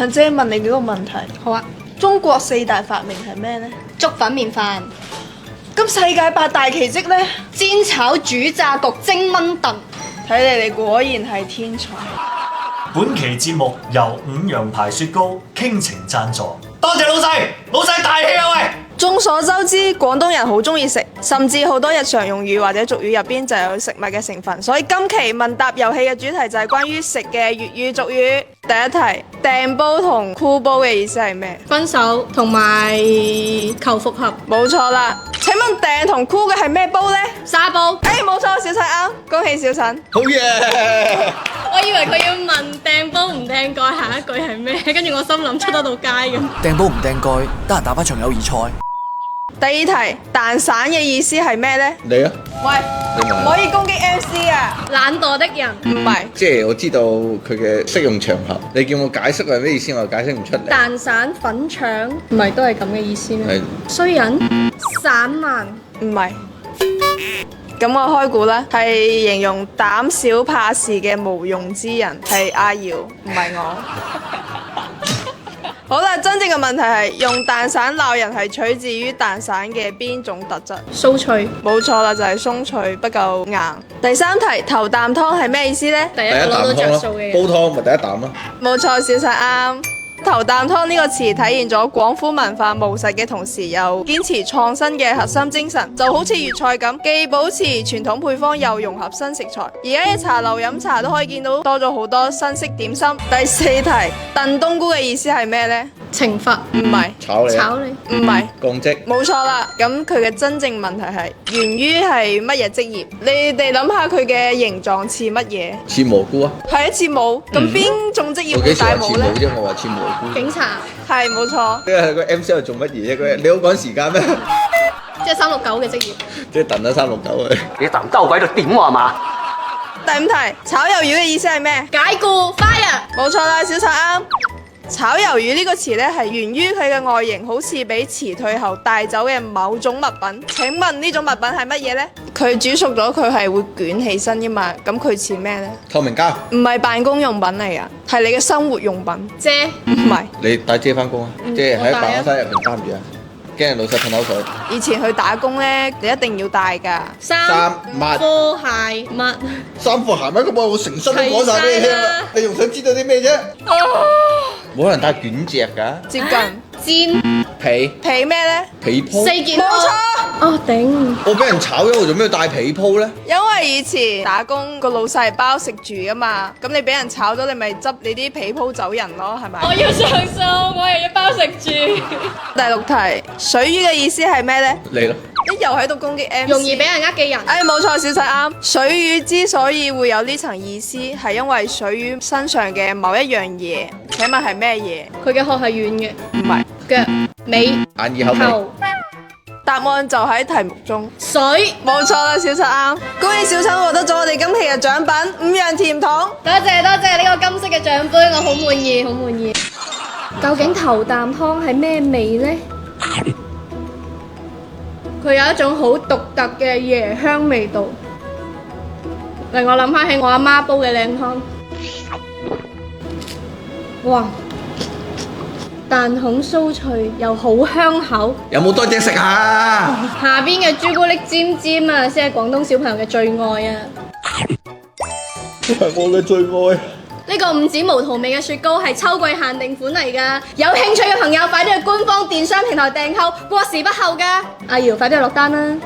陳姐問你幾個問題。好啊，中國四大發明係咩呢？粥粉麵飯、咁世界八大奇蹟呢？煎炒煮炸焗蒸炆燉。睇嚟你果然係天才。本期節目由五羊牌雪糕傾情贊助，多謝老細，老細大氣啊喂！眾所周知，廣東人好中意食，甚至好多日常用語或者俗語入邊就有食物嘅成分。所以今期問答遊戲嘅主題就係關於食嘅粵語俗語。第一題，掟煲同箍煲嘅意思係咩？分手同埋求復合。冇錯啦。請問掟同箍嘅係咩煲呢？沙煲。冇錯，小陳啱，恭喜小陳。好嘢！我以為佢要問掟煲唔掟蓋下一句係咩，跟住我心諗出得到街咁。掟煲唔掟蓋，得閒打返場友誼賽。第二題，蛋散嘅意思係咩呢？你啊，喂，你問唔可以攻擊 MC 啊！懶惰的人。唔係，即係我知道佢嘅適用場合，你叫我解釋係咩意思，我解釋唔出嚟。蛋散粉腸，唔係都係咁嘅意思咩係？衰人，散漫。唔係。咁我開估啦，係形容膽小怕事嘅無用之人，係阿瑤，唔係我。好啦，真正嘅問題係用蛋散鬧人係取自於蛋散嘅邊種特質？酥脆。冇錯啦，就係鬆脆不夠硬。第三題，頭啖湯係咩意思呢？第一個攞到着數嘅煲人。湯咪第一啖咯。冇錯，小陳啱。頭啖湯呢個詞體現咗廣府文化務實嘅同時，又堅持創新嘅核心精神，就好似粵菜咁，既保持傳統配方，又融合新食材。而家嘅茶樓飲茶都可以見到多咗好多新式點心。第四題，燉冬菇嘅意思係咩呢？懲罰。唔係，炒你啊！炒你。唔係。降職。冇錯啦，咁佢嘅真正問題係源於係乜嘢職業？你哋諗下佢嘅形狀似乜嘢？似蘑菇啊！係一似帽，咁邊種職業會我幾時話戴帽呢？似蘑啫？我話似蘑菇。警察。係冇錯。即係個 MC 喺度做乜嘢啫？佢你好趕時間咩？即係369嘅職業。即係燉咗369去。你啖兜鬼度點我嘛？第五題，炒魷魚嘅意思係咩？解僱 fire。冇錯啦，小陳啱。炒魷魚呢個詞呢，係源於佢嘅外形好似被辭退後帶走嘅某種物品。請問呢種物品係乜嘢呢？佢煮熟咗，佢係會捲起身噶嘛？咁佢似咩呢？透明膠。唔係辦公用品嚟噶，係你嘅生活用品。遮。唔係，你帶遮翻工啊？即係喺辦公室入面擔住啊，驚老細噴口水。以前去打工呢，你一定要帶噶。衫襪褲鞋襪。衫褲鞋襪咁我成身都講晒俾你聽啦，你仲想知道啲咩啫？冇可能帶卷隻㗎。接近。煎被被咩呢？被鋪。四件。冇錯。哦頂。我俾人炒咗，我做咩要帶被鋪呢？因為以前打工個老細係包食住噶嘛，咁你俾人炒咗，你咪執你啲被鋪走人咯，係咪？我要上訴，我又要包食住。第六題，水魚嘅意思係咩呢？嚟咯。你又喺度攻擊 MC。容易俾人呃嘅人。冇錯，小陳啱。水魚之所以會有呢層意思，係因為水魚身上嘅某一樣嘢。請問係咩嘢？佢嘅殼係軟嘅。唔係。腳、尾、眼耳口鼻。頭。答案就喺題目中。水。冇錯啦，小陳啱。恭喜小陳獲得咗我哋今期嘅獎品5樣甜筒。多謝多謝呢個金色嘅獎杯，我好滿意好滿意。究竟頭啖湯係咩味呢？佢有一種好獨特嘅椰香味道，令我諗翻起我阿媽煲嘅靚湯。哇！蛋孔酥脆又好香口，有冇多隻食啊？下邊嘅朱古力尖尖啊，先係廣東小朋友嘅最愛啊！係我嘅最愛。呢個五指無桃味嘅雪糕係秋季限定款嚟㗎，有興趣嘅朋友快啲去官方電商平台訂購，過時不候㗎。阿瑤快啲去落單啦！